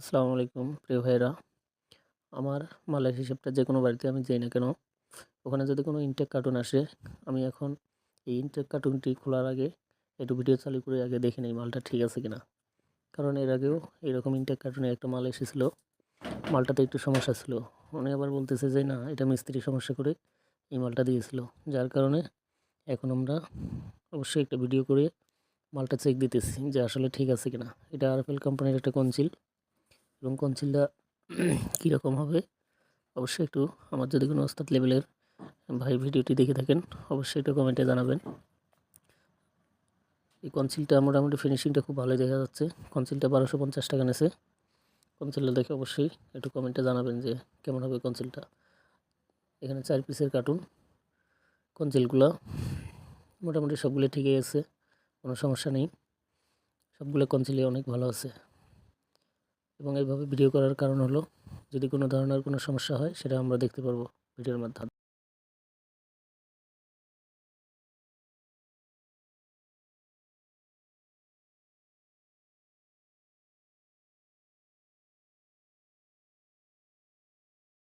আসসালামু আলাইকুম প্রিয় ভাইয়েরা। আমার মালের হিসাবটা যে কোনো বাড়িতে আমি যাই না কেন, ওখানে যদি কোনো ইনটেক কার্টুন আসে, আমি এখন এই ইনটেক কার্টুনটি খোলার আগে একটু ভিডিও চালু করে আগে দেখে নিই মালটা ঠিক আছে কিনা। কারণ এর আগেও এরকম ইনটেক কার্টুনে একটা মাল এসেছিলো, মালটাতে একটু সমস্যা ছিল। উনি আবার বলতেছে যে না, এটা মিস্ত্রি সমস্যা করে এই মালটা দিয়েছিল, যার কারণে এখন আমরা অবশ্যই একটা ভিডিও করে মালটা চেক দিতেছি যে আসলে ঠিক আছে কিনা। এটা আরএফএল কোম্পানির একটা কনসিল, এবং কনসিলটা কীরকম হবে অবশ্যই একটু, আমার যদি কোনো ওস্তাদ লেভেলের ভাই ভিডিওটি দেখে থাকেন অবশ্যই একটু কমেন্টে জানাবেন। এই কনসিলটা মোটামুটি ফিনিশিংটা খুব ভালোই দেখা যাচ্ছে। কনসিলটা 1250 টাকা নেছে। কনসিলটা দেখে অবশ্যই একটু কমেন্টে জানাবেন যে কেমন হবে কনসিলটা। এখানে 4 পিসের কার্টুন। কনসিলগুলো মোটামুটি সবগুলো ঠিকই আছে, কোনো সমস্যা নেই। সবগুলো কনসিলই অনেক ভালো আছে, এবং এইভাবে ভিডিও করার কারণ হলো যদি কোনো ধরনের কোনো সমস্যা হয় সেটা আমরা দেখতে পারবো ভিডিওর মাধ্যমে।